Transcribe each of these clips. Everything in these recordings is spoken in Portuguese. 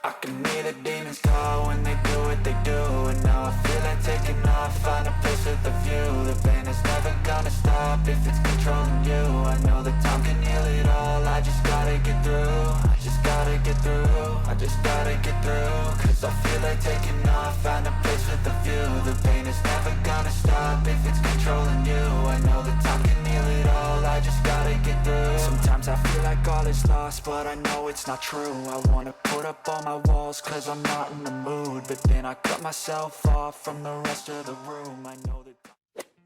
I can hear the demons call when they do what they do. And now I feel like taking off, find a place with a view. The pain is never gonna stop if it's controlling you. I know that time can heal it all, I just gotta get through. I just gotta get through, I just gotta get through. Cause I feel like taking off, find a place with a view. The pain is never gonna stop if it's controlling you. I know that time can heal it all, I just gotta get through. Sometimes I feel like all is lost, but I know it's not true. I wanna put up all my walls cause I'm not in the mood. But then I cut myself off from the rest of the room. I know that...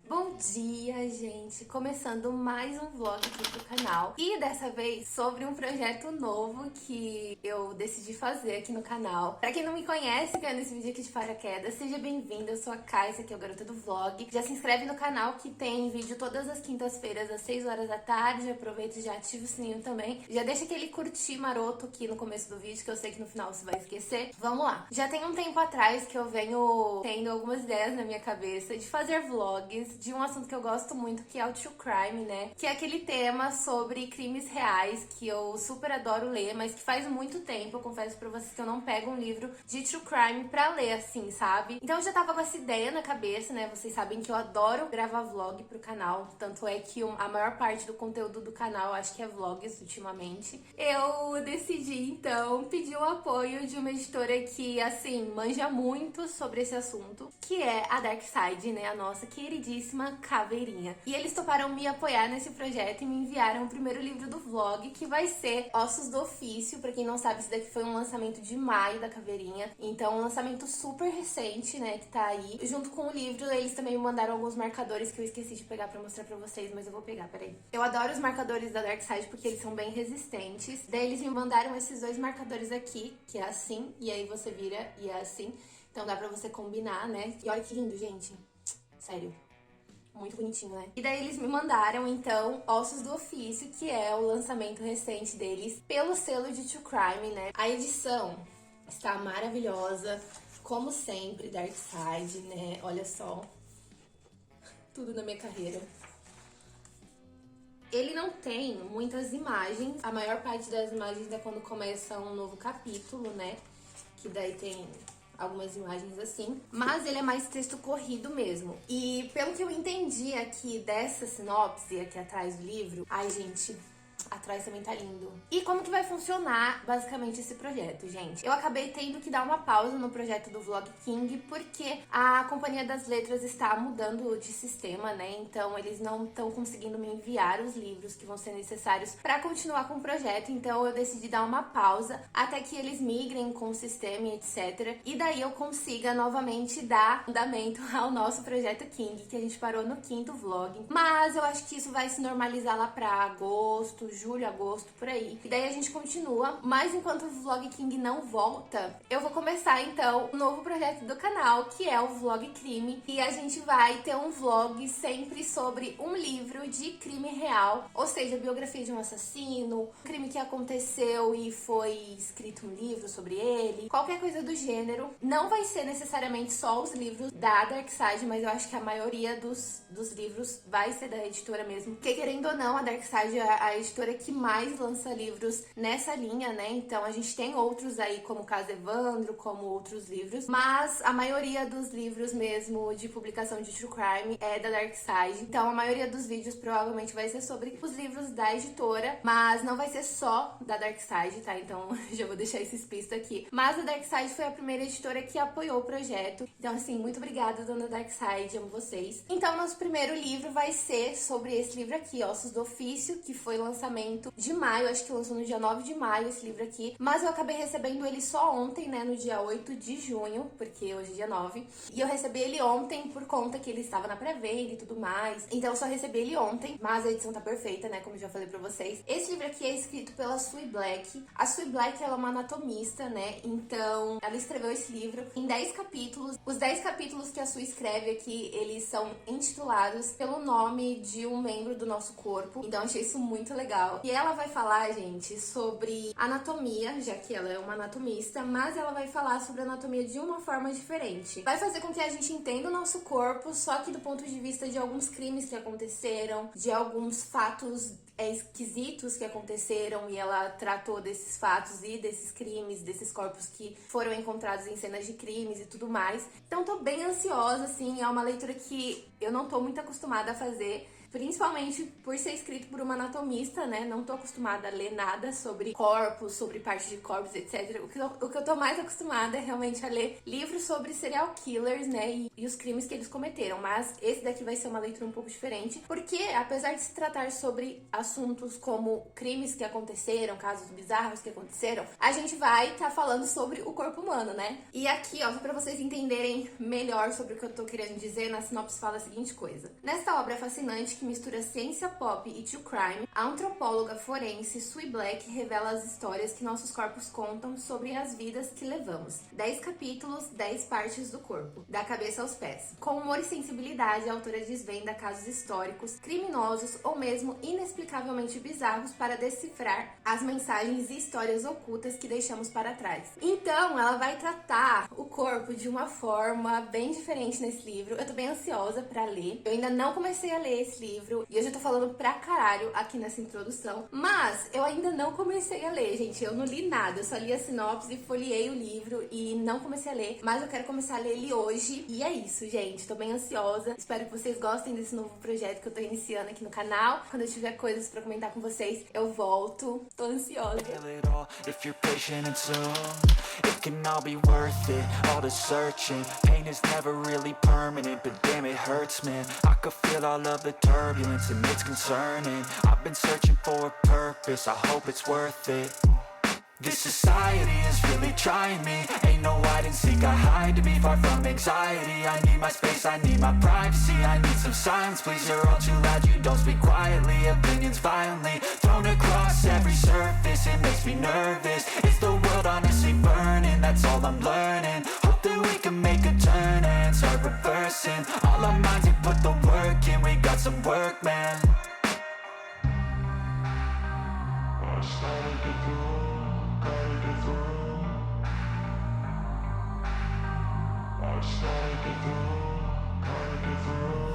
Bom dia, gente! Começando mais um vlog aqui pro canal. E dessa vez sobre um projeto novo que eu decidi fazer aqui no canal. Pra quem não me conhece, caiu nesse vídeo aqui de paraquedas, seja bem-vindo, eu sou a Kai, esse aqui é o Garota do Vlog. Já se inscreve no canal que tem vídeo todas as quintas-feiras às 6 horas da tarde. Aproveita e já ativa o sininho também. Já deixa aquele curtir maroto aqui no começo do vídeo, que eu sei que no final você vai esquecer. Vamos lá! Já tem um tempo atrás que eu venho tendo algumas ideias na minha cabeça de fazer vlogs de um assunto que eu gosto muito, que é o True Crime, né? Que é aquele tema sobre crimes reais, que eu super adoro ler, mas que faz muito tempo, eu confesso pra vocês que eu não pego um livro de True Crime pra ler, assim, sabe? Então eu já tava com essa ideia na cabeça, né? Vocês sabem que eu adoro gravar vlog pro canal, tanto é que a maior parte do conteúdo do canal acho que é vlogs ultimamente. Eu decidi, então, pedir o apoio de uma editora que, assim, manja muito sobre esse assunto, que é a Dark Side, né? A nossa queridíssima Caveirinha. E eles toparam me apoiar nesse projeto e me enviaram o primeiro livro do vlog, que vai ser Ossos do Ofício. Pra quem não sabe, esse daqui foi um lançamento de maio da Caveirinha. Então, um lançamento super recente, né, que tá aí. Junto com o livro, eles também me mandaram alguns marcadores que eu esqueci de pegar pra mostrar pra vocês, mas eu vou pegar, peraí. Eu adoro os marcadores da Dark Side porque eles são bem resistentes. Daí eles me mandaram esses dois marcadores aqui, que é assim, e aí você vira e é assim. Então dá pra você combinar, né? E olha que lindo, gente. Sério. Muito bonitinho, né? E daí eles me mandaram, então, Ossos do Ofício, que é o lançamento recente deles pelo selo de True Crime, né? A edição está maravilhosa, como sempre, Dark Side, né? Olha só, tudo na minha carreira. Ele não tem muitas imagens, a maior parte das imagens é quando começa um novo capítulo, né? Que daí tem algumas imagens assim, mas ele é mais texto corrido mesmo. E pelo que eu entendi aqui dessa sinopse aqui atrás do livro, ai gente, atrás também tá lindo. E como que vai funcionar basicamente esse projeto, gente? Eu acabei tendo que dar uma pausa no projeto do Vlog King porque a Companhia das Letras está mudando de sistema, né? Então eles não estão conseguindo me enviar os livros que vão ser necessários para continuar com o projeto. Então eu decidi dar uma pausa até que eles migrem com o sistema e etc. E daí eu consiga novamente dar andamento ao nosso projeto King, que a gente parou no 5º vlog. Mas eu acho que isso vai se normalizar lá pra agosto, julho, agosto, por aí. E daí a gente continua, mas enquanto o Vlog King não volta, eu vou começar então um novo projeto do canal, que é o Vlog Crime. E a gente vai ter um vlog sempre sobre um livro de crime real, ou seja, biografia de um assassino, um crime que aconteceu e foi escrito um livro sobre ele, qualquer coisa do gênero. Não vai ser necessariamente só os livros da Dark Side, mas eu acho que a maioria dos livros vai ser da editora mesmo, porque querendo ou não, a Dark Side é a editora que mais lança livros nessa linha, né? Então a gente tem outros aí, como o caso Evandro, como outros livros, mas a maioria dos livros mesmo de publicação de True Crime é da Dark Side. Então a maioria dos vídeos provavelmente vai ser sobre os livros da editora, mas não vai ser só da Dark Side, tá? Então já vou deixar esse explícito aqui. Mas a Dark Side foi a primeira editora que apoiou o projeto. Então assim, muito obrigada, dona Dark Side, amo vocês. Então nosso primeiro livro vai ser sobre esse livro aqui, Ossos do Ofício, que foi lançamento de maio, acho que lançou no dia 9 de maio esse livro aqui, mas eu acabei recebendo ele só ontem, né, no dia 8 de junho, porque hoje é dia 9, e eu recebi ele ontem por conta que ele estava na pré-venda e tudo mais, então eu só recebi ele ontem, mas a edição tá perfeita, né, como eu já falei pra vocês. Esse livro aqui é escrito pela Sui Black. A Sui Black, ela é uma anatomista, né, então ela escreveu esse livro em 10 capítulos. Os 10 capítulos que a Sui escreve aqui, eles são intitulados pelo nome de um membro do nosso corpo, então eu achei isso muito legal. legal. E ela vai falar, gente, sobre anatomia, já que ela é uma anatomista, mas ela vai falar sobre anatomia de uma forma diferente. Vai fazer com que a gente entenda o nosso corpo, só que do ponto de vista de alguns crimes que aconteceram, de alguns fatos esquisitos que aconteceram, e ela tratou desses fatos e desses crimes, desses corpos que foram encontrados em cenas de crimes e tudo mais. Então tô bem ansiosa, assim, é uma leitura que eu não tô muito acostumada a fazer, principalmente por ser escrito por uma anatomista, né? Não tô acostumada a ler nada sobre corpos, sobre partes de corpos, etc. O que eu tô mais acostumada é realmente a ler livros sobre serial killers, né? E os crimes que eles cometeram. Mas esse daqui vai ser uma leitura um pouco diferente, porque apesar de se tratar sobre assuntos como crimes que aconteceram, casos bizarros que aconteceram, a gente vai estar falando sobre o corpo humano, né? E aqui, ó, só pra vocês entenderem melhor sobre o que eu tô querendo dizer, na sinopse fala a seguinte coisa. Nesta obra fascinante que mistura ciência pop e true crime, a antropóloga forense Sue Black revela as histórias que nossos corpos contam sobre as vidas que levamos. 10 capítulos, 10 partes do corpo, da cabeça aos pés. Com humor e sensibilidade, a autora desvenda casos históricos, criminosos ou mesmo inexplicavelmente bizarros para decifrar as mensagens e histórias ocultas que deixamos para trás. Então, ela vai tratar o corpo de uma forma bem diferente nesse livro. Eu tô bem ansiosa pra ler. Eu ainda não comecei a ler esse livro, e eu já tô falando pra caralho aqui nessa introdução, mas eu ainda não comecei a ler, gente. Eu não li nada, eu só li a sinopse, folheei o livro e não comecei a ler, mas eu quero começar a ler ele hoje. E é isso, gente, tô bem ansiosa. Espero que vocês gostem desse novo projeto que eu tô iniciando aqui no canal. Quando eu tiver coisas pra comentar com vocês, eu volto. Tô ansiosa. If you're patient and soon, it can all be worth it. All the searching, pain is never really permanent, but damn it hurts, man. I could feel all of the turbulence and it's concerning. I've been searching for a purpose, I hope it's worth it. This society is really trying me. Ain't no hide and seek, I hide to be far from anxiety. I need my space, I need my privacy. I need some silence, please, you're all too loud. You don't speak quietly, opinions violently thrown across every surface. It makes me nervous. Is the world honestly burning? That's all I'm learning. Hope that we can make a turn and start reversing all our minds and put the work in. We got some work, man.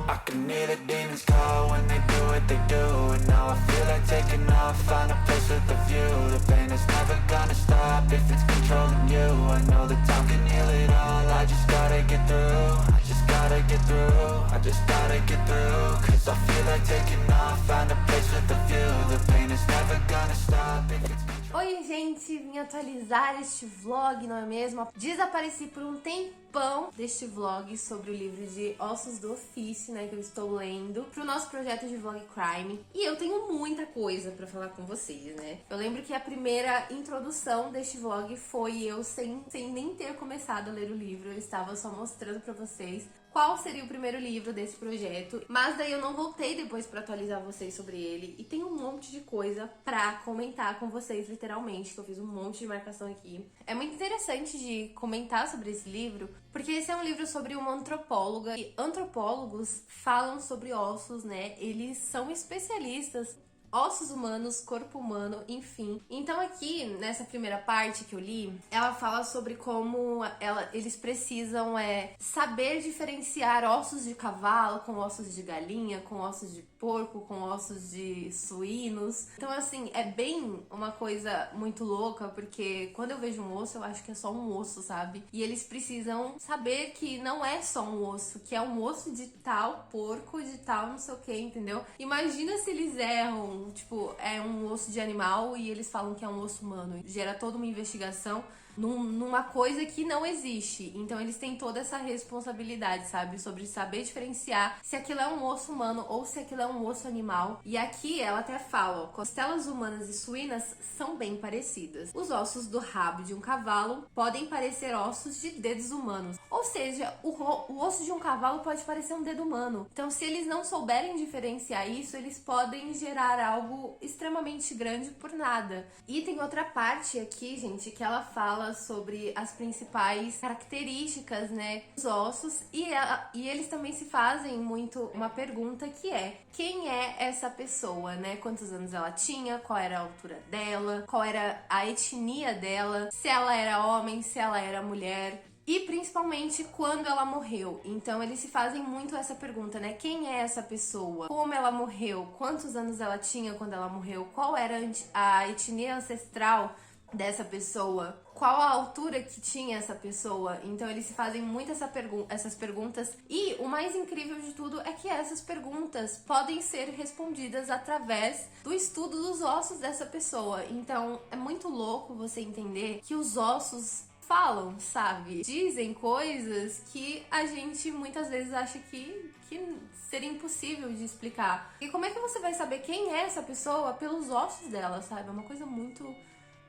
I can hear the demons call when they do what they do. And now I feel like taking off, find a place with a view. The pain is never gonna stop if it's controlling you. I know that time can heal it all, I just gotta get through. I just gotta get through, I just gotta get through. Cause I feel like taking off, find a place with a view. The pain is never gonna stop if it's controlling. Oi, gente, vim atualizar este vlog, não é mesmo? Desapareci por um tempão deste vlog sobre o livro de Ossos do Ofício, né, que eu estou lendo pro nosso projeto de vlog crime. E eu tenho muita coisa pra falar com vocês, né? Eu lembro que a primeira introdução deste vlog foi eu sem nem ter começado a ler o livro. Eu estava só mostrando pra vocês qual seria o primeiro livro desse projeto, mas daí eu não voltei depois pra atualizar vocês sobre ele, e tem um monte de coisa pra comentar com vocês, literalmente, que eu fiz um monte de marcação aqui. É muito interessante de comentar sobre esse livro, porque esse é um livro sobre uma antropóloga, e antropólogos falam sobre ossos, né? Eles são especialistas ossos humanos, corpo humano, enfim. Então aqui, nessa primeira parte que eu li, ela fala sobre como eles precisam saber diferenciar ossos de cavalo com ossos de galinha, com ossos de porco, com ossos de suínos. Então assim, é bem uma coisa muito louca, porque quando eu vejo um osso, eu acho que é só um osso, sabe? E eles precisam saber que não é só um osso, que é um osso de tal porco, de tal não sei o que, entendeu? Imagina se eles erram, tipo, é um osso de animal e eles falam que é um osso humano. Gera toda uma investigação numa coisa que não existe. Então eles têm toda essa responsabilidade, sabe? Sobre saber diferenciar se aquilo é um osso humano ou se aquilo é um osso animal. E aqui ela até fala, ó, costelas humanas e suínas são bem parecidas. Os ossos do rabo de um cavalo podem parecer ossos de dedos humanos. Ou seja, o osso de um cavalo pode parecer um dedo humano. Então se eles não souberem diferenciar isso, eles podem gerar algo extremamente grande por nada. E tem outra parte aqui, gente, que ela fala fala sobre as principais características, né, dos ossos, e eles também se fazem muito uma pergunta que é: quem é essa pessoa, né? Quantos anos ela tinha, qual era a altura dela, qual era a etnia dela, se ela era homem, se ela era mulher. E principalmente quando ela morreu. Então eles se fazem muito essa pergunta, né? Quem é essa pessoa? Como ela morreu? Quantos anos ela tinha quando ela morreu? Qual era a etnia ancestral dessa pessoa? Qual a altura que tinha essa pessoa? Então eles se fazem muito essas perguntas. E o mais incrível de tudo é que essas perguntas podem ser respondidas através do estudo dos ossos dessa pessoa. Então é muito louco você entender que os ossos falam, sabe? Dizem coisas que a gente muitas vezes acha que seria impossível de explicar. E como é que você vai saber quem é essa pessoa pelos ossos dela, sabe? É uma coisa muito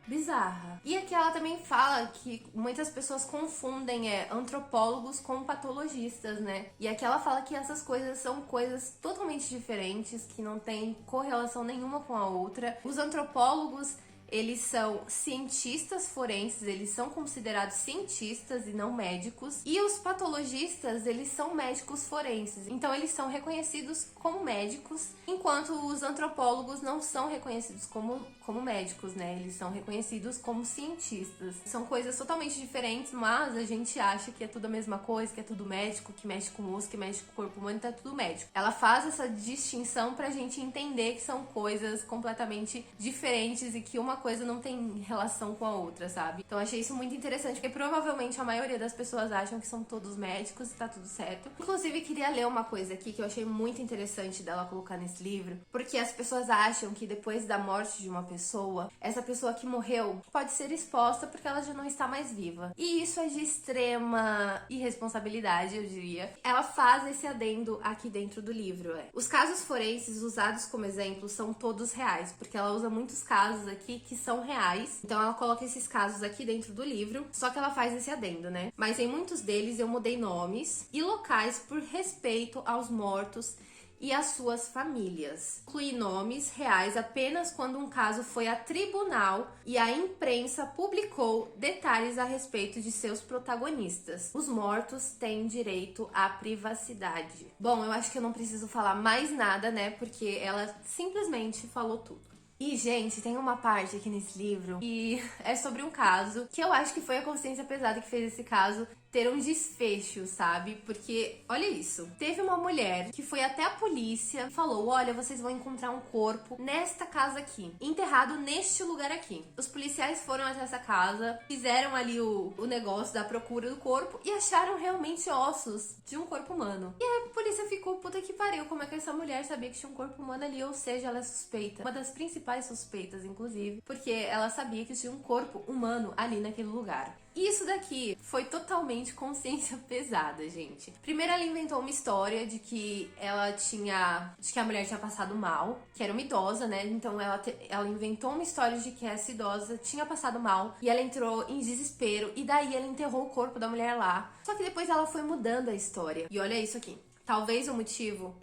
bizarra. E aqui ela também fala que muitas pessoas confundem antropólogos com patologistas, né? E aqui ela fala que essas coisas são coisas totalmente diferentes, que não tem correlação nenhuma com a outra. Os antropólogos, eles são cientistas forenses, eles são considerados cientistas e não médicos. E os patologistas, eles são médicos forenses. Então eles são reconhecidos como médicos, enquanto os antropólogos não são reconhecidos como médicos, né? Eles são reconhecidos como cientistas. São coisas totalmente diferentes, mas a gente acha que é tudo a mesma coisa, que é tudo médico, que mexe com o osso, que mexe com o corpo humano, tá tudo médico. Ela faz essa distinção pra gente entender que são coisas completamente diferentes e que uma coisa não tem relação com a outra, sabe? Então achei isso muito interessante, porque provavelmente a maioria das pessoas acham que são todos médicos e tá tudo certo. Inclusive, queria ler uma coisa aqui que eu achei muito interessante dela colocar nesse livro, porque as pessoas acham que depois da morte de uma pessoa, essa pessoa que morreu pode ser exposta porque ela já não está mais viva. E isso é de extrema irresponsabilidade, eu diria. Ela faz esse adendo aqui dentro do livro. Os casos forenses usados como exemplo são todos reais, porque ela usa muitos casos aqui que são reais. Então ela coloca esses casos aqui dentro do livro, só que ela faz esse adendo, né? Mas em muitos deles eu mudei nomes e locais por respeito aos mortos e as suas famílias. Inclui nomes reais apenas quando um caso foi a tribunal e a imprensa publicou detalhes a respeito de seus protagonistas. Os mortos têm direito à privacidade. Bom, eu acho que eu não preciso falar mais nada, né? Porque ela simplesmente falou tudo. E, gente, tem uma parte aqui nesse livro que é sobre um caso que eu acho que foi a consciência pesada que fez esse caso ter um desfecho, sabe? Porque, olha isso, teve uma mulher que foi até a polícia e falou: olha, vocês vão encontrar um corpo nesta casa aqui, enterrado neste lugar aqui. Os policiais foram até essa casa, fizeram ali o negócio da procura do corpo e acharam realmente ossos de um corpo humano. E a polícia ficou: puta que pariu, como é que essa mulher sabia que tinha um corpo humano ali? Ou seja, ela é suspeita. Uma das principais suspeitas, inclusive, porque ela sabia que tinha um corpo humano ali naquele lugar. Isso daqui foi totalmente consciência pesada, gente. Primeiro ela inventou uma história de que a mulher tinha passado mal, que era uma idosa, né? Então ela inventou uma história de que essa idosa tinha passado mal e ela entrou em desespero e daí ela enterrou o corpo da mulher lá. Só que depois ela foi mudando a história. E olha isso aqui. Talvez o motivo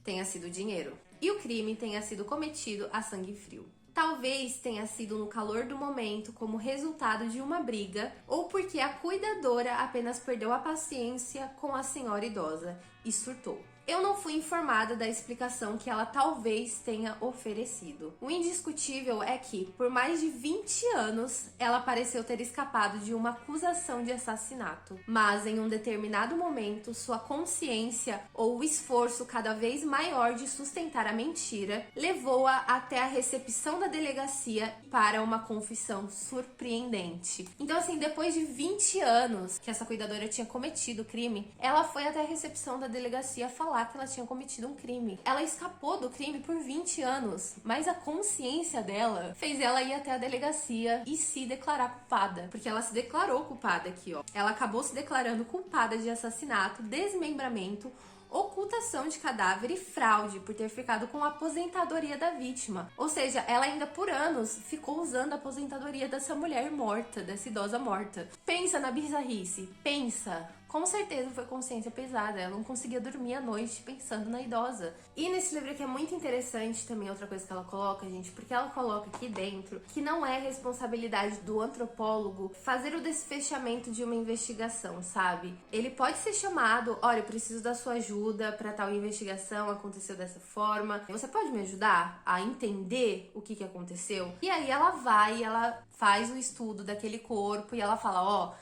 tenha sido dinheiro e o crime tenha sido cometido a sangue frio. Talvez tenha sido no calor do momento, como resultado de uma briga, ou porque a cuidadora apenas perdeu a paciência com a senhora idosa e surtou. Eu não fui informada da explicação que ela talvez tenha oferecido. O indiscutível é que, por mais de 20 anos, ela pareceu ter escapado de uma acusação de assassinato. Mas, em um determinado momento, sua consciência ou o esforço cada vez maior de sustentar a mentira levou-a até a recepção da delegacia para uma confissão surpreendente. Então, assim, depois de 20 anos que essa cuidadora tinha cometido o crime, ela foi até a recepção da delegacia falar que ela tinha cometido um crime. Ela escapou do crime por 20 anos, mas a consciência dela fez ela ir até a delegacia e se declarar culpada, porque ela se declarou culpada aqui, ó. Ela acabou se declarando culpada de assassinato, desmembramento, ocultação de cadáver e fraude por ter ficado com a aposentadoria da vítima. Ou seja, ela ainda por anos ficou usando a aposentadoria dessa mulher morta, dessa idosa morta. Pensa na bizarrice, pensa com certeza foi consciência pesada. Ela não conseguia dormir à noite pensando na idosa. E nesse livro aqui é muito interessante também outra coisa que ela coloca, gente, porque ela coloca aqui dentro que não é responsabilidade do antropólogo fazer o desfechamento de uma investigação, sabe? Ele pode ser chamado, olha, eu preciso da sua ajuda para tal investigação, aconteceu dessa forma. Você pode me ajudar a entender o que aconteceu? E aí ela vai, ela faz o estudo daquele corpo e ela fala, ó,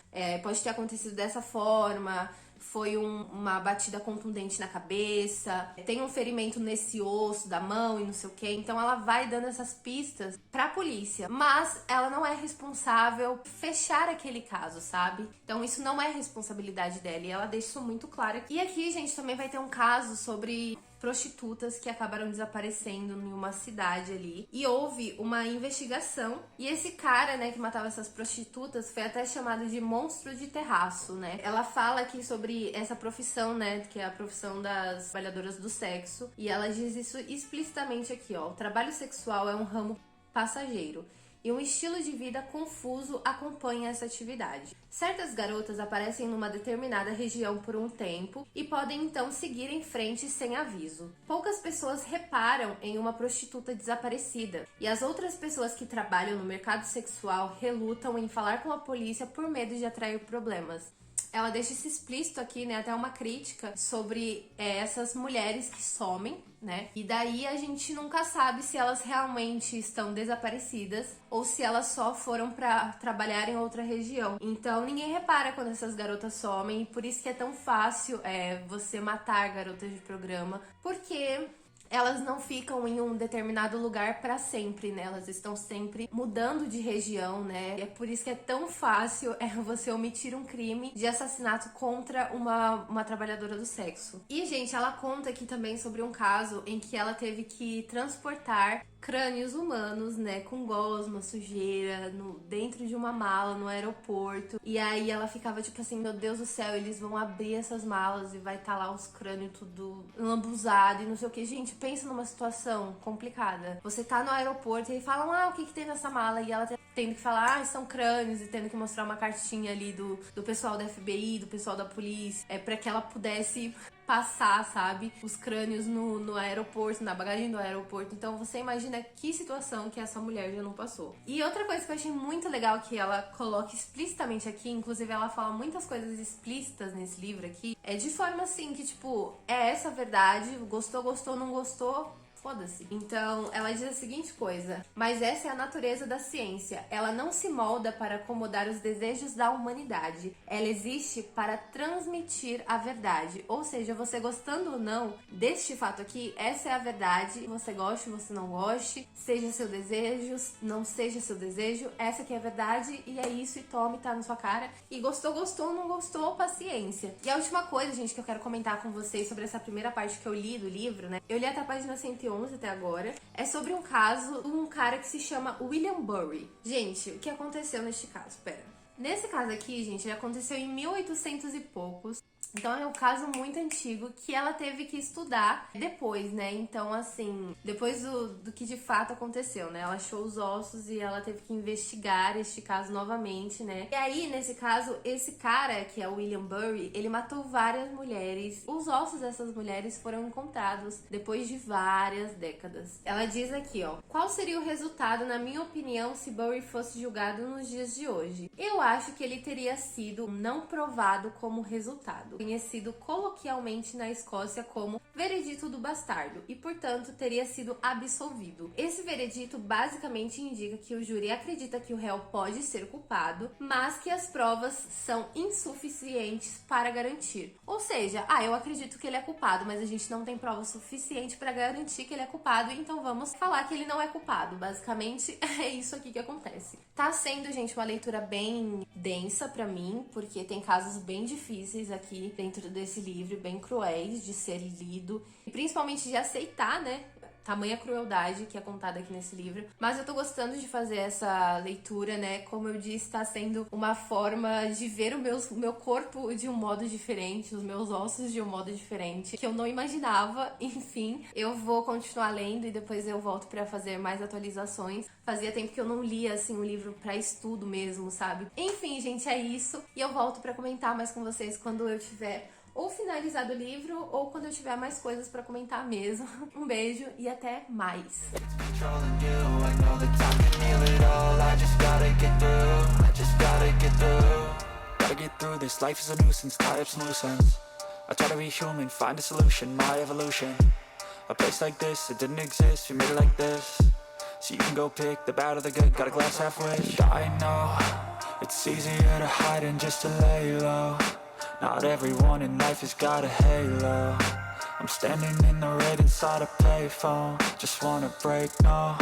pode ter acontecido dessa forma, foi uma batida contundente na cabeça, tem um ferimento nesse osso da mão e não sei o que. Então ela vai dando essas pistas pra polícia, mas ela não é responsável por fechar aquele caso, sabe? Então isso não é responsabilidade dela e ela deixa isso muito claro. E aqui, gente, também vai ter um caso sobre prostitutas que acabaram desaparecendo em uma cidade ali. E houve uma investigação. E esse cara, né, que matava essas prostitutas foi até chamado de monstro de terraço, né? Ela fala aqui sobre essa profissão, né, que é a profissão das trabalhadoras do sexo. E ela diz isso explicitamente aqui, ó. O trabalho sexual é um ramo passageiro e um estilo de vida confuso acompanha essa atividade. Certas garotas aparecem numa determinada região por um tempo e podem então seguir em frente sem aviso. Poucas pessoas reparam em uma prostituta desaparecida e as outras pessoas que trabalham no mercado sexual relutam em falar com a polícia por medo de atrair problemas. Ela deixa isso explícito aqui, né, até uma crítica sobre essas mulheres que somem, né? E daí a gente nunca sabe se elas realmente estão desaparecidas ou se elas só foram pra trabalhar em outra região. Então ninguém repara quando essas garotas somem e por isso que é tão fácil você matar garotas de programa, porque elas não ficam em um determinado lugar para sempre, né? Elas estão sempre mudando de região, né? É por isso que é tão fácil você omitir um crime de assassinato contra uma trabalhadora do sexo. E, gente, ela conta aqui também sobre um caso em que ela teve que transportar crânios humanos, né, com gosma, sujeira, dentro de uma mala no aeroporto. E aí ela ficava tipo assim, meu Deus do céu, eles vão abrir essas malas e vai estar lá os crânios tudo lambuzado e não sei o que. Gente, pensa numa situação complicada. Você tá no aeroporto e falam, o que tem nessa mala? E ela tendo que falar, são crânios, e tendo que mostrar uma cartinha ali do pessoal da FBI, do pessoal da polícia, pra que ela pudesse passar, sabe, os crânios no aeroporto, na bagagem do aeroporto. Então você imagina que situação que essa mulher já não passou. E outra coisa que eu achei muito legal que ela coloca explicitamente aqui, inclusive ela fala muitas coisas explícitas nesse livro aqui, é de forma assim que, tipo, é essa a verdade, gostou, não gostou, foda-se. Então, ela diz a seguinte coisa: mas essa é a natureza da ciência. Ela não se molda para acomodar os desejos da humanidade. Ela existe para transmitir a verdade. Ou seja, você gostando ou não deste fato aqui, essa é a verdade. Você goste, você não goste, seja seu desejo, não seja seu desejo, essa aqui é a verdade e é isso, e tome, tá na sua cara. E gostou, não gostou, paciência. E a última coisa, gente, que eu quero comentar com vocês sobre essa primeira parte que eu li do livro, né? Eu li até a página 111 até agora. É sobre um caso de um cara que se chama William Bury. Gente, o que aconteceu neste caso? Pera. Nesse caso aqui, gente, ele aconteceu em 1800 e poucos. Então é um caso muito antigo que ela teve que estudar depois, né? Então, assim, depois do que de fato aconteceu, né? Ela achou os ossos e ela teve que investigar este caso novamente, né? E aí, nesse caso, esse cara, que é o William Bury, ele matou várias mulheres. Os ossos dessas mulheres foram encontrados depois de várias décadas. Ela diz aqui, ó: qual seria o resultado, na minha opinião, se Bury fosse julgado nos dias de hoje? Eu acho que ele teria sido não provado como resultado, conhecido coloquialmente na Escócia como veredito do bastardo, e portanto teria sido absolvido. Esse veredito basicamente indica que o júri acredita que o réu pode ser culpado, mas que as provas são insuficientes para garantir. Ou seja, eu acredito que ele é culpado, mas a gente não tem prova suficiente para garantir que ele é culpado, então vamos falar que ele não é culpado. Basicamente é isso aqui que acontece. Tá sendo, gente, uma leitura bem densa pra mim, porque tem casos bem difíceis aqui dentro desse livro, bem cruéis de ser lido e principalmente de aceitar, né? tamanha crueldade que é contada aqui nesse livro. Mas eu tô gostando de fazer essa leitura, né? Como eu disse, tá sendo uma forma de ver o meu corpo de um modo diferente, os meus ossos de um modo diferente, que eu não imaginava. Enfim, eu vou continuar lendo e depois eu volto pra fazer mais atualizações. Fazia tempo que eu não lia, assim, um livro pra estudo mesmo, sabe? Enfim, gente, é isso. E eu volto pra comentar mais com vocês quando eu tiver ou finalizado o livro, ou quando eu tiver mais coisas pra comentar mesmo. Um beijo e até mais! Gotta get through this, life is a nuisance, tie up some loose ends. I try to be human, find a solution, my evolution. A place like this, it didn't exist, we made it like this. So you can go pick the bad or the good, got a glass halfway. I know, it's easier to hide than just to lay low. Not everyone in life has got a halo. I'm standing in the red inside a payphone. Just wanna break, no,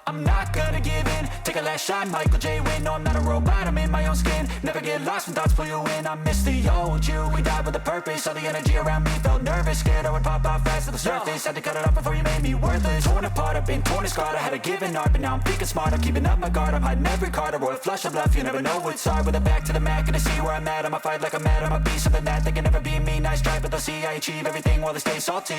I'm not gonna give in. Take a last shot, Michael J. Win. No, I'm not a robot, I'm in my own skin. Never get lost when thoughts pull you in. I miss the old you, we died with a purpose. All the energy around me felt nervous. Scared I would pop out fast to the surface. Had to cut it off before you made me worthless. Torn apart, I've been torn and scarred. I had a given art, but now I'm thinking smart. I'm keeping up my guard, I'm hiding every card. A royal flush of love, you never know what's hard. With a back to the mat, gonna see where I'm at. I'ma fight like I'm mad, I'ma be something that they can never be me. Nice try, but they'll see I achieve everything while they stay salty.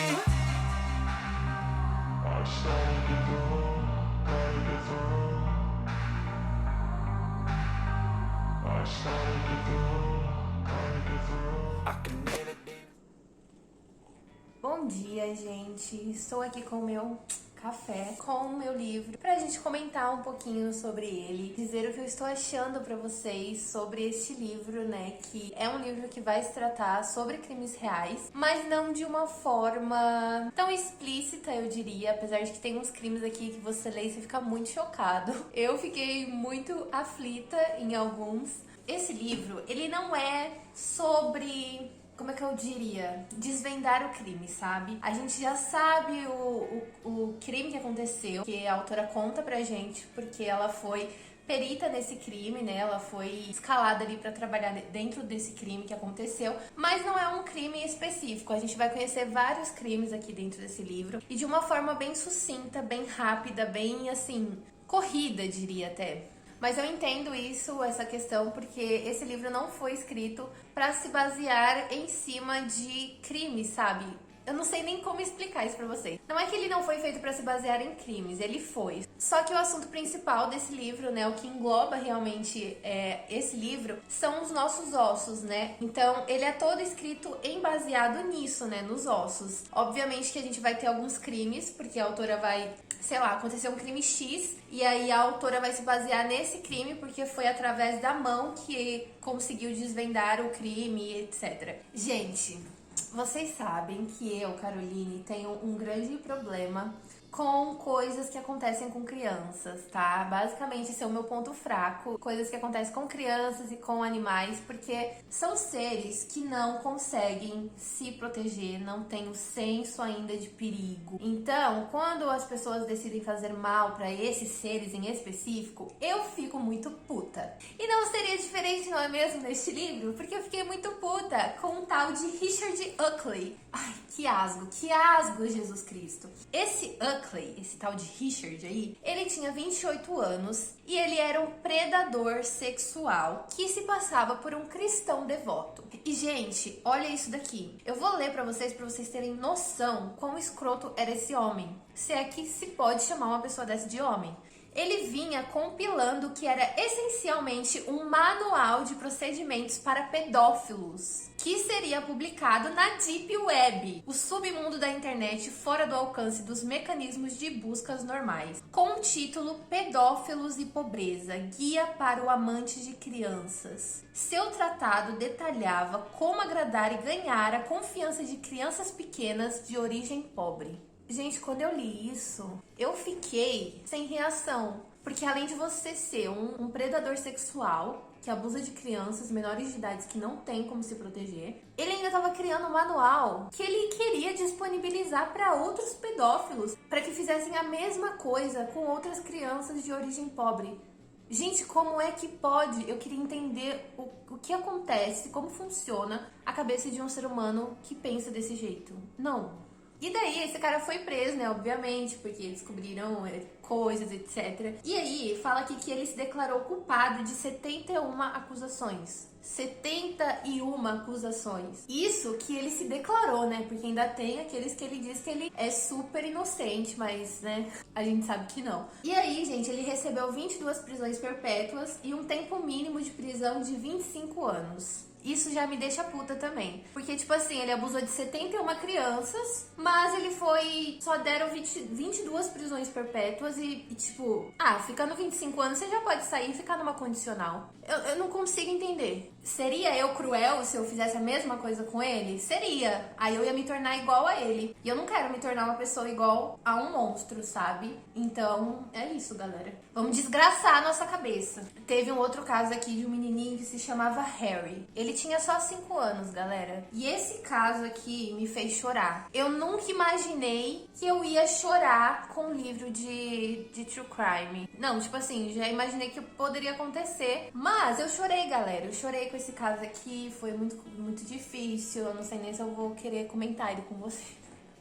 Bom dia, gente! Estou aqui com o meu café, com o meu livro, pra gente comentar um pouquinho sobre ele, dizer o que eu estou achando pra vocês sobre este livro, né, que é um livro que vai se tratar sobre crimes reais, mas não de uma forma tão explícita, eu diria, apesar de que tem uns crimes aqui que você lê e você fica muito chocado. Eu fiquei muito aflita em alguns. Esse livro, ele não é sobre, como é que eu diria, desvendar o crime, sabe? A gente já sabe o crime que aconteceu, que a autora conta pra gente, porque ela foi perita nesse crime, né? Ela foi escalada ali pra trabalhar dentro desse crime que aconteceu, mas não é um crime específico. A gente vai conhecer vários crimes aqui dentro desse livro e de uma forma bem sucinta, bem rápida, bem, assim, corrida, diria até. Mas eu entendo isso, essa questão, porque esse livro não foi escrito pra se basear em cima de crimes, sabe? Eu não sei nem como explicar isso pra vocês. Não é que ele não foi feito pra se basear em crimes, ele foi. Só que o assunto principal desse livro, né, o que engloba realmente esse livro, são os nossos ossos, né? Então, ele é todo escrito baseado nisso, né, nos ossos. Obviamente que a gente vai ter alguns crimes, porque a autora vai, sei lá, aconteceu um crime X, e aí a autora vai se basear nesse crime, porque foi através da mão que conseguiu desvendar o crime, etc. Gente, vocês sabem que eu, Caroline, tenho um grande problema com coisas que acontecem com crianças, tá? Basicamente, esse é o meu ponto fraco. Coisas que acontecem com crianças e com animais, porque são seres que não conseguem se proteger, não têm o senso ainda de perigo. Então, quando as pessoas decidem fazer mal pra esses seres em específico, eu fico muito puta. E não seria diferente, não é mesmo, neste livro? Porque eu fiquei muito puta com um tal de Richard Uckley. Ai, que asgo, Jesus Cristo. Esse Uckley, esse tal de Richard aí, ele tinha 28 anos e ele era um predador sexual que se passava por um cristão devoto. E, gente, olha isso daqui. Eu vou ler pra vocês terem noção quão escroto era esse homem. Se é que se pode chamar uma pessoa dessa de homem. Ele vinha compilando o que era essencialmente um manual de procedimentos para pedófilos, que seria publicado na Deep Web, o submundo da internet fora do alcance dos mecanismos de buscas normais, com o título Pedófilos e Pobreza, Guia para o Amante de Crianças. Seu tratado detalhava como agradar e ganhar a confiança de crianças pequenas de origem pobre. Gente, quando eu li isso, eu fiquei sem reação. Porque além de você ser um predador sexual que abusa de crianças menores de idade que não tem como se proteger, ele ainda estava criando um manual que ele queria disponibilizar para outros pedófilos, para que fizessem a mesma coisa com outras crianças de origem pobre. Gente, como é que pode? Eu queria entender o que acontece, como funciona a cabeça de um ser humano que pensa desse jeito. Não. E daí esse cara foi preso, né, obviamente, porque descobriram coisas, etc. E aí fala aqui que ele se declarou culpado de 71 acusações. 71 acusações. Isso que ele se declarou, né? Porque ainda tem aqueles que ele diz que ele é super inocente, mas, né, a gente sabe que não. E aí, gente, ele recebeu 22 prisões perpétuas e um tempo mínimo de prisão de 25 anos. Isso já me deixa puta também. Porque, tipo assim, ele abusou de 71 crianças, mas ele foi... Só deram 22 prisões perpétuas e, tipo... ficando 25 anos, você já pode sair e ficar numa condicional. Eu não consigo entender. Seria eu cruel se eu fizesse a mesma coisa com ele? Seria. Aí eu ia me tornar igual a ele. E eu não quero me tornar uma pessoa igual a um monstro, sabe? Então, é isso, galera. Vamos desgraçar a nossa cabeça. Teve um outro caso aqui de um menininho que se chamava Harry. Ele tinha só 5 anos, galera. E esse caso aqui me fez chorar. Eu nunca imaginei que eu ia chorar com um livro de true crime. Não, tipo assim, já imaginei que poderia acontecer. Mas eu chorei, galera. Eu chorei com esse caso aqui. Foi muito, muito difícil. Eu não sei nem se eu vou querer comentar ele com você.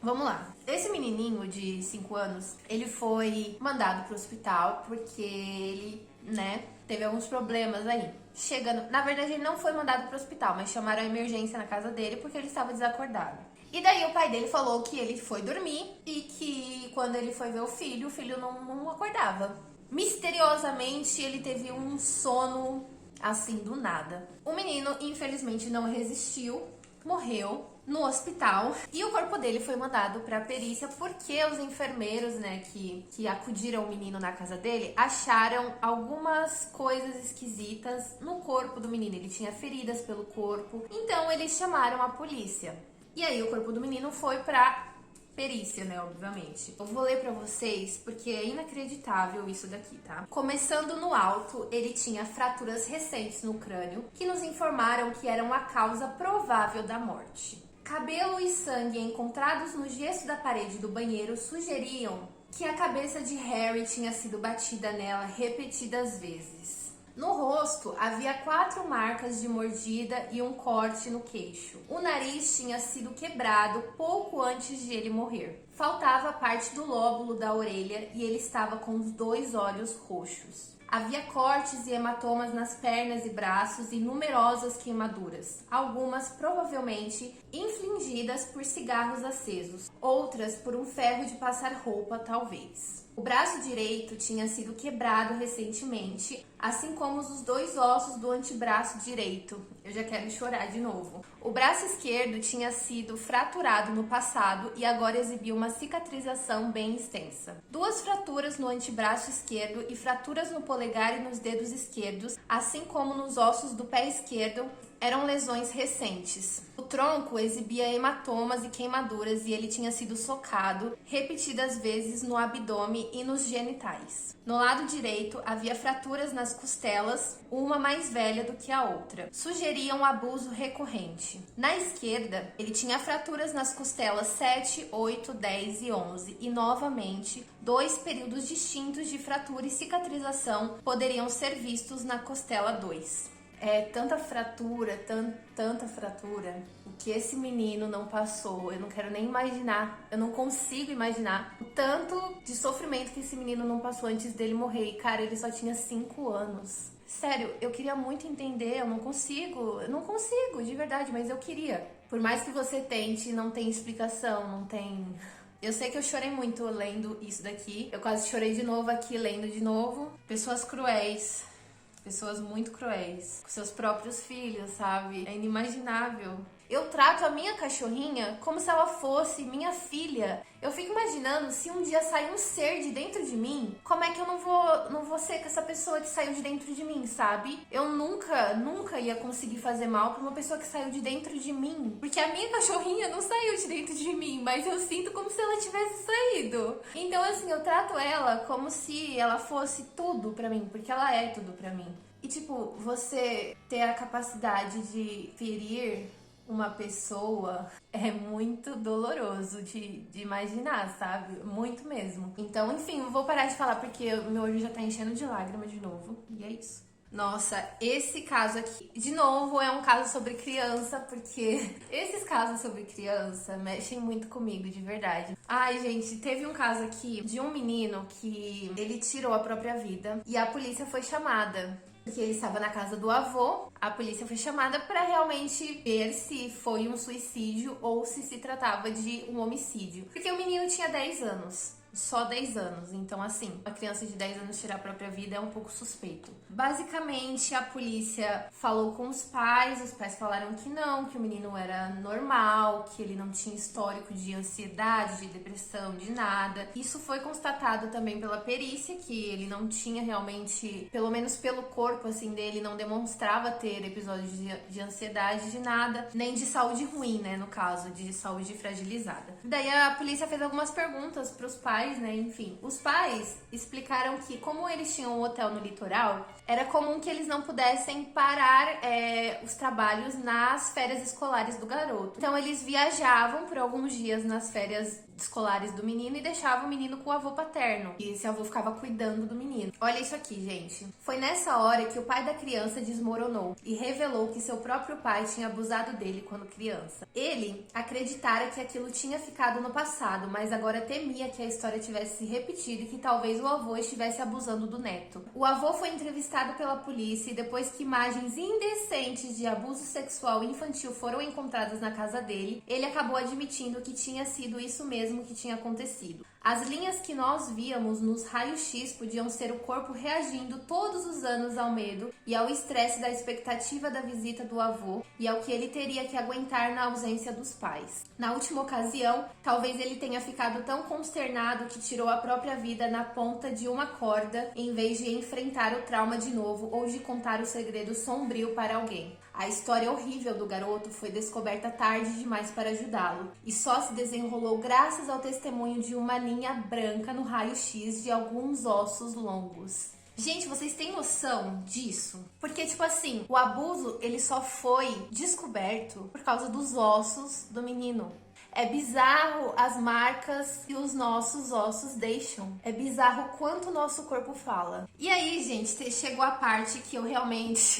Vamos lá. Esse menininho de 5 anos, ele foi mandado pro hospital porque ele, né, teve alguns problemas aí. Chegando, na verdade ele não foi mandado pro hospital, mas chamaram a emergência na casa dele porque ele estava desacordado. E daí o pai dele falou que ele foi dormir e que quando ele foi ver o filho não acordava. Misteriosamente ele teve um sono assim do nada. O menino infelizmente não resistiu, morreu no hospital e o corpo dele foi mandado para perícia porque os enfermeiros, né, que acudiram o menino na casa dele acharam algumas coisas esquisitas no corpo do menino. Ele tinha feridas pelo corpo, então eles chamaram a polícia. E aí o corpo do menino foi para perícia, né, obviamente. Eu vou ler pra vocês porque é inacreditável isso daqui, tá? Começando no alto, ele tinha fraturas recentes no crânio que nos informaram que eram a causa provável da morte. Cabelo e sangue encontrados no gesso da parede do banheiro sugeriam que a cabeça de Harry tinha sido batida nela repetidas vezes. No rosto, havia 4 marcas de mordida e um corte no queixo. O nariz tinha sido quebrado pouco antes de ele morrer. Faltava parte do lóbulo da orelha e ele estava com os 2 olhos roxos. Havia cortes e hematomas nas pernas e braços e numerosas queimaduras, algumas provavelmente infligidas por cigarros acesos, outras por um ferro de passar roupa, talvez. O braço direito tinha sido quebrado recentemente, assim como os 2 ossos do antebraço direito. Eu já quero chorar de novo. O braço esquerdo tinha sido fraturado no passado e agora exibia uma cicatrização bem extensa. 2 fraturas no antebraço esquerdo e fraturas no polegar e nos dedos esquerdos, assim como nos ossos do pé esquerdo, eram lesões recentes. O tronco exibia hematomas e queimaduras e ele tinha sido socado repetidas vezes no abdômen e nos genitais. No lado direito havia fraturas nas costelas, uma mais velha do que a outra. Sugeriam um abuso recorrente. Na esquerda, ele tinha fraturas nas costelas 7, 8, 10 e 11 e, novamente, 2 períodos distintos de fratura e cicatrização poderiam ser vistos na costela 2. É tanta fratura, tanta fratura. O que esse menino não passou, eu não quero nem imaginar. Eu não consigo imaginar o tanto de sofrimento que esse menino não passou antes dele morrer. E, cara, ele só tinha 5 anos. Sério, eu queria muito entender, eu não consigo, de verdade, mas eu queria. Por mais que você tente, não tem explicação, não tem... Eu sei que eu chorei muito lendo isso daqui. Eu quase chorei de novo aqui, lendo de novo. Pessoas cruéis. Pessoas muito cruéis com seus próprios filhos, sabe? É inimaginável. Eu trato a minha cachorrinha como se ela fosse minha filha. Eu fico imaginando se um dia sair um ser de dentro de mim, como é que eu não vou ser com essa pessoa que saiu de dentro de mim, sabe? Eu nunca ia conseguir fazer mal pra uma pessoa que saiu de dentro de mim. Porque a minha cachorrinha não saiu de dentro de mim, mas eu sinto como se ela tivesse saído. Então, assim, eu trato ela como se ela fosse tudo pra mim, porque ela é tudo pra mim. E, tipo, você ter a capacidade de ferir uma pessoa é muito doloroso de imaginar, sabe? Muito mesmo. Então, enfim, eu vou parar de falar porque meu olho já tá enchendo de lágrima de novo. E é isso. Nossa, esse caso aqui, de novo, é um caso sobre criança, porque esses casos sobre criança mexem muito comigo, de verdade. Ai, gente, teve um caso aqui de um menino que ele tirou a própria vida e a polícia foi chamada. Porque ele estava na casa do avô, a polícia foi chamada para realmente ver se foi um suicídio ou se tratava de um homicídio. Porque o menino tinha 10 anos. Só 10 anos, então assim, uma criança de 10 anos tirar a própria vida é um pouco suspeito. Basicamente, a polícia falou com os pais falaram que não, que o menino era normal, que ele não tinha histórico de ansiedade, de depressão, de nada. Isso foi constatado também pela perícia, que ele não tinha realmente, pelo menos pelo corpo assim dele, não demonstrava ter episódios de ansiedade, de nada, nem de saúde ruim, né, no caso, de saúde fragilizada. Daí a polícia fez algumas perguntas pros pais, né? Enfim, os pais explicaram que, como eles tinham um hotel no litoral, era comum que eles não pudessem parar os trabalhos nas férias escolares do garoto. Então, eles viajavam por alguns dias nas férias escolares do menino e deixavam o menino com o avô paterno. E esse avô ficava cuidando do menino. Olha isso aqui, gente. Foi nessa hora que o pai da criança desmoronou e revelou que seu próprio pai tinha abusado dele quando criança. Ele acreditara que aquilo tinha ficado no passado, mas agora temia que a história tivesse se repetido e que talvez o avô estivesse abusando do neto. O avô foi entrevistado pela polícia e depois que imagens indecentes de abuso sexual infantil foram encontradas na casa dele, ele acabou admitindo que tinha sido isso mesmo que tinha acontecido. As linhas que nós víamos nos raios-x podiam ser o corpo reagindo todos os anos ao medo e ao estresse da expectativa da visita do avô e ao que ele teria que aguentar na ausência dos pais. Na última ocasião, talvez ele tenha ficado tão consternado que tirou a própria vida na ponta de uma corda em vez de enfrentar o trauma de novo ou de contar o segredo sombrio para alguém. A história horrível do garoto foi descoberta tarde demais para ajudá-lo e só se desenrolou graças ao testemunho de uma linha branca no raio-x de alguns ossos longos. Gente, vocês têm noção disso? Porque, tipo assim, o abuso, ele só foi descoberto por causa dos ossos do menino. É bizarro as marcas que os nossos ossos deixam. É bizarro quanto o nosso corpo fala. E aí, gente, chegou a parte que eu realmente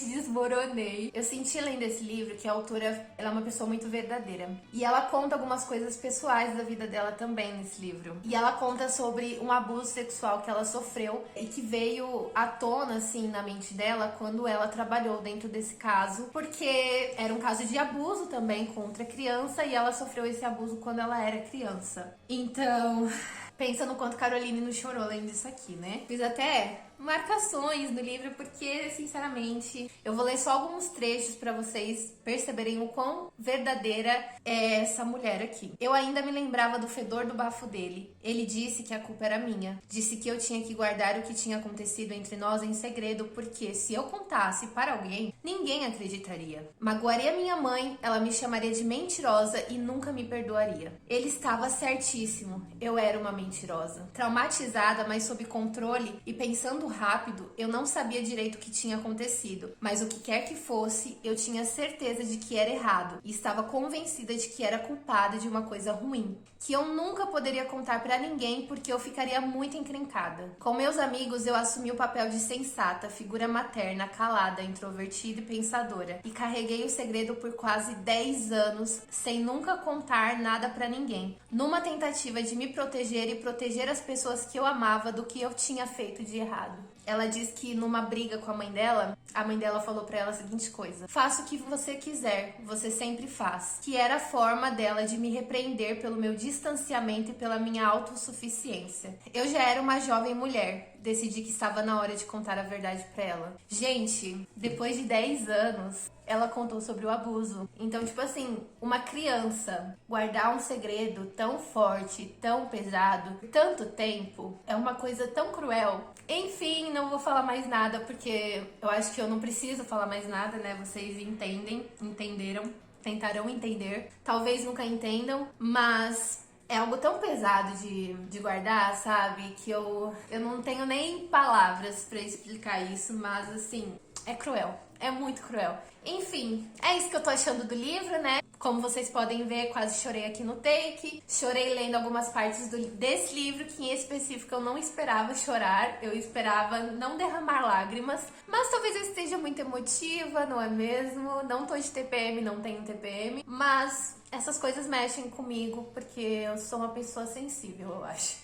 desmoronei. Eu senti lendo esse livro que a autora, ela é uma pessoa muito verdadeira. E ela conta algumas coisas pessoais da vida dela também nesse livro. E ela conta sobre um abuso sexual que ela sofreu e que veio à tona, assim, na mente dela quando ela trabalhou dentro desse caso. Porque era um caso de abuso também contra criança. E ela sofreu esse abuso quando ela era criança. Então, pensa no quanto Caroline não chorou lendo isso aqui, né? Fiz até marcações no livro porque, sinceramente, eu vou ler só alguns trechos para vocês perceberem o quão verdadeira é essa mulher aqui. Eu ainda me lembrava do fedor do bafo dele. Ele disse que a culpa era minha. Disse que eu tinha que guardar o que tinha acontecido entre nós em segredo, porque se eu contasse para alguém, ninguém acreditaria. Magoaria minha mãe, ela me chamaria de mentirosa e nunca me perdoaria. Ele estava certíssimo. Eu era uma mentirosa. Traumatizada, mas sob controle e pensando rápido, eu não sabia direito o que tinha acontecido, mas o que quer que fosse, eu tinha certeza de que era errado e estava convencida de que era culpada de uma coisa ruim, que eu nunca poderia contar pra ninguém porque eu ficaria muito encrencada. Com meus amigos, eu assumi o papel de sensata, figura materna, calada, introvertida e pensadora, e carreguei o segredo por quase 10 anos sem nunca contar nada pra ninguém, numa tentativa de me proteger e proteger as pessoas que eu amava do que eu tinha feito de errado. Ela diz que numa briga com a mãe dela falou pra ela a seguinte coisa: faça o que você quiser, você sempre faz. Que era a forma dela de me repreender pelo meu distanciamento e pela minha autossuficiência. Eu já era uma jovem mulher, decidi que estava na hora de contar a verdade pra ela. Gente, depois de 10 anos, ela contou sobre o abuso. Então, tipo assim, uma criança guardar um segredo tão forte, tão pesado, tanto tempo, é uma coisa tão cruel. Enfim, não vou falar mais nada, porque eu acho que eu não preciso falar mais nada, né? Vocês entenderam, tentarão entender. Talvez nunca entendam, mas é algo tão pesado de guardar, sabe? Que eu não tenho nem palavras pra explicar isso, mas assim, é cruel. É muito cruel. Enfim, é isso que eu tô achando do livro, né? Como vocês podem ver, quase chorei aqui no take. Chorei lendo algumas partes desse livro, que em específico eu não esperava chorar. Eu esperava não derramar lágrimas. Mas talvez eu esteja muito emotiva, não é mesmo? Não tô de TPM, não tenho TPM. Mas essas coisas mexem comigo, porque eu sou uma pessoa sensível, eu acho.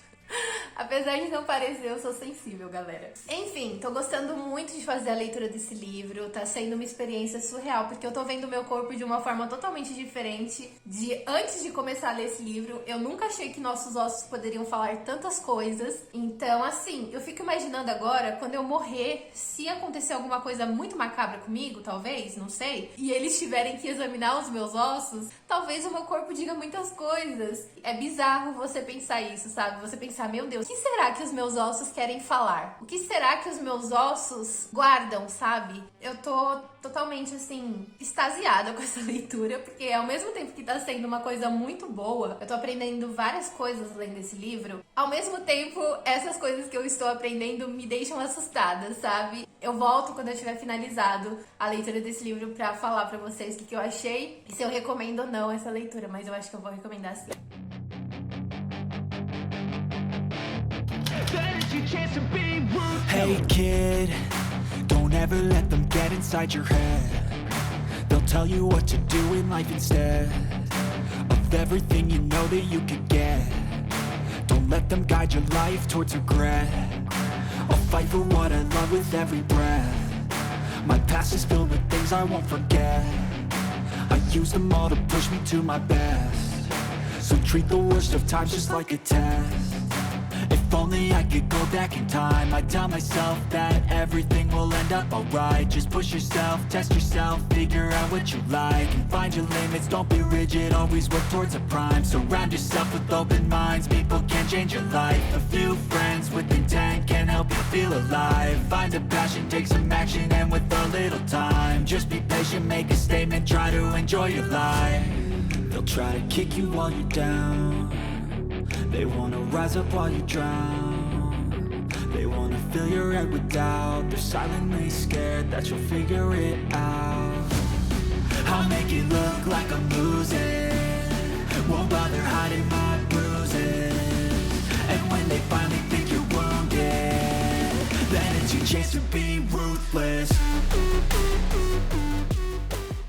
Apesar de não parecer, eu sou sensível, galera. Enfim, tô gostando muito de fazer a leitura desse livro. Tá sendo uma experiência surreal, porque eu tô vendo o meu corpo de uma forma totalmente diferente de antes de começar a ler esse livro. Eu nunca achei que nossos ossos poderiam falar tantas coisas. Então, assim, eu fico imaginando agora, quando eu morrer, se acontecer alguma coisa muito macabra comigo, talvez, não sei, e eles tiverem que examinar os meus ossos, talvez o meu corpo diga muitas coisas. É bizarro você pensar isso, sabe? Você pensar, meu Deus, o que será que os meus ossos querem falar? O que será que os meus ossos guardam, sabe? Eu tô totalmente, assim, extasiada com essa leitura, porque ao mesmo tempo que tá sendo uma coisa muito boa, eu tô aprendendo várias coisas lendo esse livro, ao mesmo tempo, essas coisas que eu estou aprendendo me deixam assustada, sabe? Eu volto quando eu tiver finalizado a leitura desse livro pra falar pra vocês o que eu achei e se eu recomendo ou não essa leitura, mas eu acho que eu vou recomendar sim. Hey kid, don't ever let them get inside your head. They'll tell you what to do in life instead of everything you know that you could get. Don't let them guide your life towards regret. I'll fight for what I love with every breath. My past is filled with things I won't forget. I use them all to push me to my best. So treat the worst of times just like a test. If only I could go back in time, I'd tell myself that everything will end up alright. Just push yourself, test yourself, figure out what you like, and find your limits, don't be rigid, always work towards a prime. Surround yourself with open minds, people can change your life. A few friends with intent can help you feel alive. Find a passion, take some action, and with a little time, just be patient, make a statement, try to enjoy your life. They'll try to kick you while you're down. They wanna rise up while you drown. They wanna fill your head with doubt. They're silently scared that you'll figure it out. I'll make it look like I'm losing. Won't bother hiding my bruises. And when they finally think you're wounded, then it's your chance to be ruthless.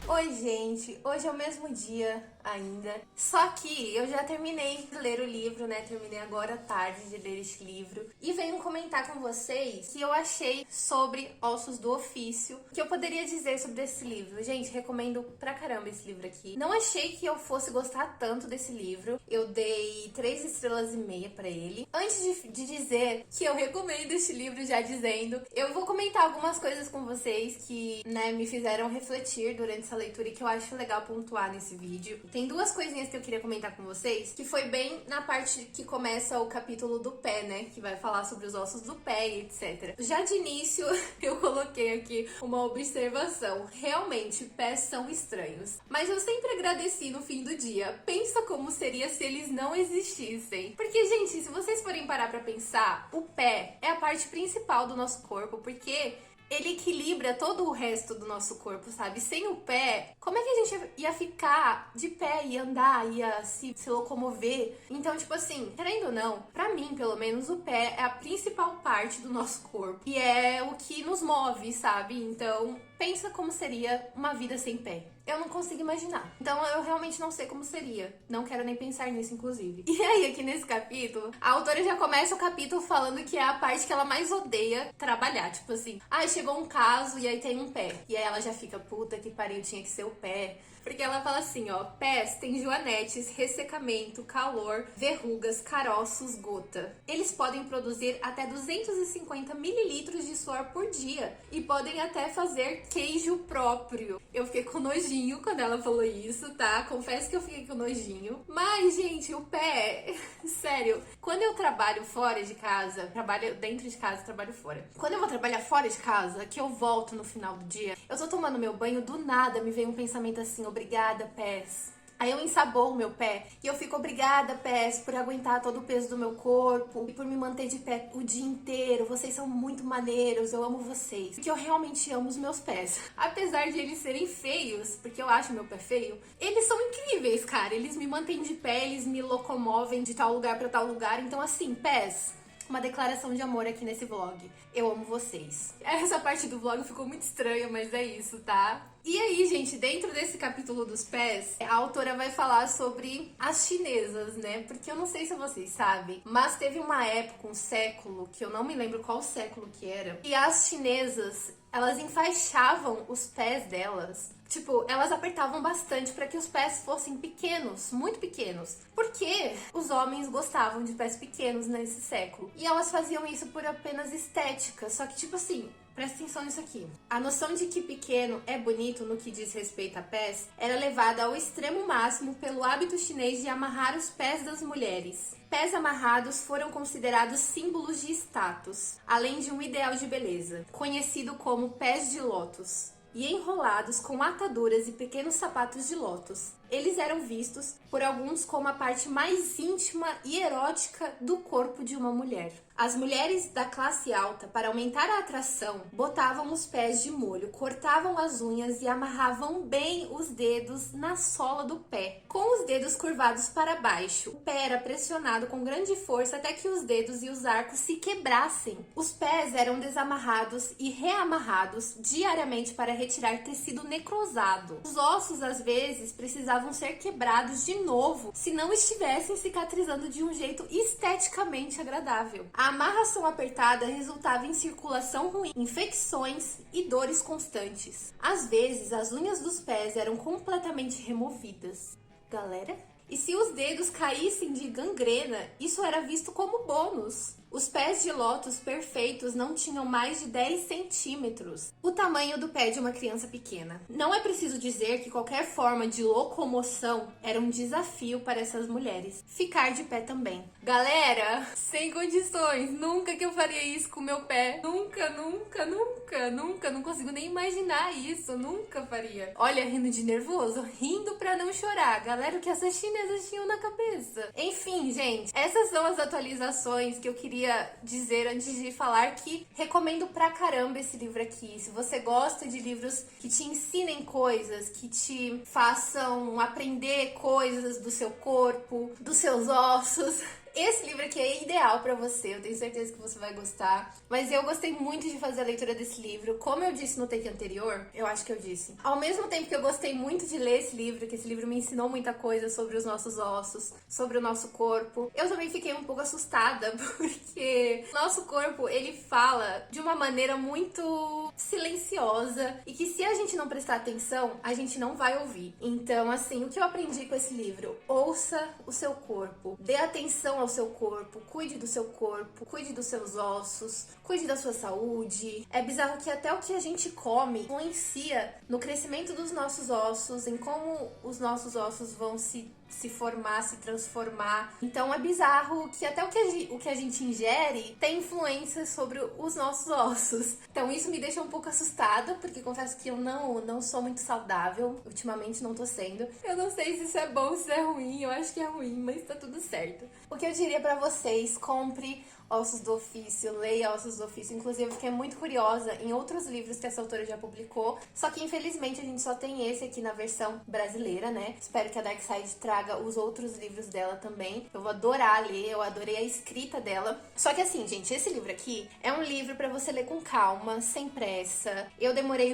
Oi, gente! Hoje é o mesmo dia ainda, só que eu já terminei de ler o livro, né? Terminei agora à tarde de ler este livro e venho comentar com vocês o que eu achei sobre Ossos do Ofício, o que eu poderia dizer sobre esse livro. Gente, recomendo pra caramba esse livro aqui. Não achei que eu fosse gostar tanto desse livro, eu dei 3,5 estrelas pra ele. Antes de dizer que eu recomendo este livro, já dizendo, eu vou comentar algumas coisas com vocês que, né, me fizeram refletir durante essa leitura e que eu acho legal pontuar nesse vídeo. Tem duas coisinhas que eu queria comentar com vocês, que foi bem na parte que começa o capítulo do pé, né? Que vai falar sobre os ossos do pé e etc. Já de início, eu coloquei aqui uma observação. Realmente, pés são estranhos. Mas eu sempre agradeci no fim do dia. Pensa como seria se eles não existissem. Porque, gente, se vocês forem parar pra pensar, o pé é a parte principal do nosso corpo, porque ele equilibra todo o resto do nosso corpo, sabe? Sem o pé, como é que a gente ia ficar de pé, ia andar, ia se locomover? Então, tipo assim, querendo ou não, pra mim, pelo menos, o pé é a principal parte do nosso corpo. E é o que nos move, sabe? Então, pensa como seria uma vida sem pé. Eu não consigo imaginar. Então eu realmente não sei como seria. Não quero nem pensar nisso, inclusive. E aí, aqui nesse capítulo, a autora já começa o capítulo falando que é a parte que ela mais odeia trabalhar. Tipo assim, chegou um caso e aí tem um pé. E aí ela já fica, puta que pariu, tinha que ser o pé. Porque ela fala assim, ó, pés têm joanetes, ressecamento, calor, verrugas, caroços, gota. Eles podem produzir até 250 mililitros de suor por dia e podem até fazer queijo próprio. Eu fiquei com nojinho quando ela falou isso, tá? Confesso que eu fiquei com nojinho. Mas, gente, o pé, sério, quando eu trabalho fora de casa, trabalho dentro de casa, trabalho fora. Quando eu vou trabalhar fora de casa, que eu volto no final do dia, eu tô tomando meu banho, do nada me vem um pensamento assim, obrigada, pés. Aí eu ensaboo o meu pé e eu fico obrigada, pés, por aguentar todo o peso do meu corpo e por me manter de pé o dia inteiro. Vocês são muito maneiros, eu amo vocês. Porque eu realmente amo os meus pés. Apesar de eles serem feios, porque eu acho meu pé feio, eles são incríveis, cara. Eles me mantêm de pé, eles me locomovem de tal lugar pra tal lugar. Então assim, pés, uma declaração de amor aqui nesse vlog. Eu amo vocês. Essa parte do vlog ficou muito estranha, mas é isso, tá? E aí, gente, dentro desse capítulo dos pés, a autora vai falar sobre as chinesas, né? Porque eu não sei se vocês sabem, mas teve uma época, um século, que eu não me lembro qual século que era, e as chinesas, elas enfaixavam os pés delas. Tipo, elas apertavam bastante para que os pés fossem pequenos, muito pequenos. Porque os homens gostavam de pés pequenos nesse século. E elas faziam isso por apenas estética. Só que, tipo assim, presta atenção nisso aqui. A noção de que pequeno é bonito no que diz respeito a pés era levada ao extremo máximo pelo hábito chinês de amarrar os pés das mulheres. Pés amarrados foram considerados símbolos de status, além de um ideal de beleza, conhecido como pés de lótus, e enrolados com ataduras e pequenos sapatos de lótus. Eles eram vistos por alguns como a parte mais íntima e erótica do corpo de uma mulher. As mulheres da classe alta, para aumentar a atração, botavam os pés de molho, cortavam as unhas e amarravam bem os dedos na sola do pé, com os dedos curvados para baixo. O pé era pressionado com grande força até que os dedos e os arcos se quebrassem. Os pés eram desamarrados e reamarrados diariamente para retirar tecido necrosado. Os ossos, às vezes, precisavam ser quebrados de novo se não estivessem cicatrizando de um jeito esteticamente agradável. A amarração apertada resultava em circulação ruim, infecções e dores constantes. Às vezes, as unhas dos pés eram completamente removidas. Galera? E se os dedos caíssem de gangrena, isso era visto como bônus. Os pés de lótus perfeitos não tinham mais de 10 centímetros, o tamanho do pé de uma criança pequena. Não é preciso dizer que qualquer forma de locomoção era um desafio para essas mulheres. Ficar de pé também. Galera, sem condições, nunca que eu faria isso com o meu pé. Nunca, nunca, nunca, nunca, não consigo nem imaginar isso, nunca faria. Olha, rindo de nervoso, rindo pra não chorar. Galera, o que essas chinesas tinham na cabeça? Enfim, gente, essas são as atualizações que eu queria dizer antes de falar que recomendo pra caramba esse livro aqui. Se você gosta de livros que te ensinem coisas, que te façam aprender coisas do seu corpo, dos seus ossos, esse livro aqui é ideal pra você, eu tenho certeza que você vai gostar. Mas eu gostei muito de fazer a leitura desse livro. Como eu disse no take anterior, eu acho que eu disse. Ao mesmo tempo que eu gostei muito de ler esse livro, que esse livro me ensinou muita coisa sobre os nossos ossos, sobre o nosso corpo, eu também fiquei um pouco assustada, porque o nosso corpo, ele fala de uma maneira muito silenciosa e que se a gente não prestar atenção, a gente não vai ouvir. Então, assim, o que eu aprendi com esse livro? Ouça o seu corpo, dê atenção ao seu corpo, cuide do seu corpo, cuide dos seus ossos, cuide da sua saúde. É bizarro que até o que a gente come influencia no crescimento dos nossos ossos, em como os nossos ossos vão se formar, se transformar. Então é bizarro que até o que a gente ingere tem influência sobre os nossos ossos. Então isso me deixa um pouco assustada, porque confesso que eu não sou muito saudável. Ultimamente não tô sendo. Eu não sei se isso é bom ou se é ruim. Eu acho que é ruim, mas tá tudo certo. O que eu diria pra vocês, compre Ossos do Ofício, leia Ossos do Ofício. Inclusive, eu fiquei muito curiosa em outros livros que essa autora já publicou. Só que, infelizmente, a gente só tem esse aqui na versão brasileira, né? Espero que a Dark Side traga os outros livros dela também. Eu vou adorar ler, eu adorei a escrita dela. Só que assim, gente, esse livro aqui é um livro pra você ler com calma, sem pressa. Eu demorei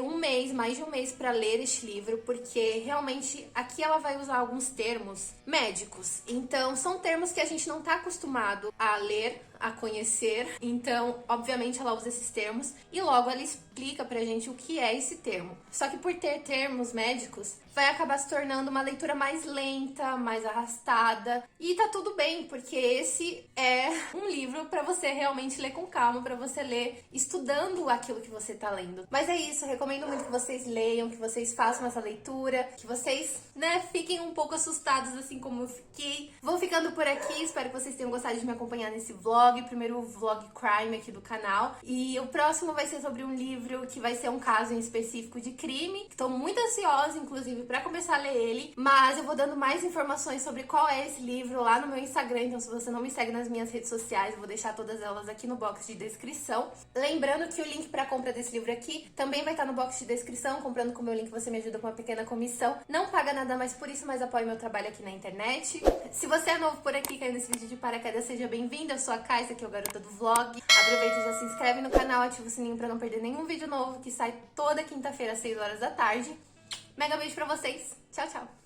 mais de um mês pra ler este livro, porque realmente aqui ela vai usar alguns termos médicos. Então, são termos que a gente não tá acostumado a ler, a conhecer, então obviamente ela usa esses termos e logo ela explica pra gente o que é esse termo. Só que por ter termos médicos, vai acabar se tornando uma leitura mais lenta, mais arrastada, e tá tudo bem, porque esse é um livro pra você realmente ler com calma, pra você ler estudando aquilo que você tá lendo. Mas é isso, eu recomendo muito que vocês leiam, que vocês façam essa leitura, que vocês, né, fiquem um pouco assustados assim como eu fiquei. Vou ficando por aqui, espero que vocês tenham gostado de me acompanhar nesse vlog. primeiro vlog crime aqui do canal. E o próximo vai ser sobre um livro que vai ser um caso em específico de crime. Estou muito ansiosa, inclusive, pra começar a ler ele. Mas eu vou dando mais informações sobre qual é esse livro lá no meu Instagram. Então, se você não me segue nas minhas redes sociais, eu vou deixar todas elas aqui no box de descrição. Lembrando que o link pra compra desse livro aqui também vai estar no box de descrição. Comprando com o meu link, você me ajuda com uma pequena comissão. Não paga nada mais por isso, mas apoia meu trabalho aqui na internet. Se você é novo por aqui, caiu nesse vídeo de paraquedas, seja bem-vindo. Eu sou a Kai, aqui é o Garota do Vlog. Aproveita e já se inscreve no canal, ativa o sininho pra não perder nenhum vídeo novo que sai toda quinta-feira às 6 horas da tarde. Mega beijo pra vocês. Tchau, tchau.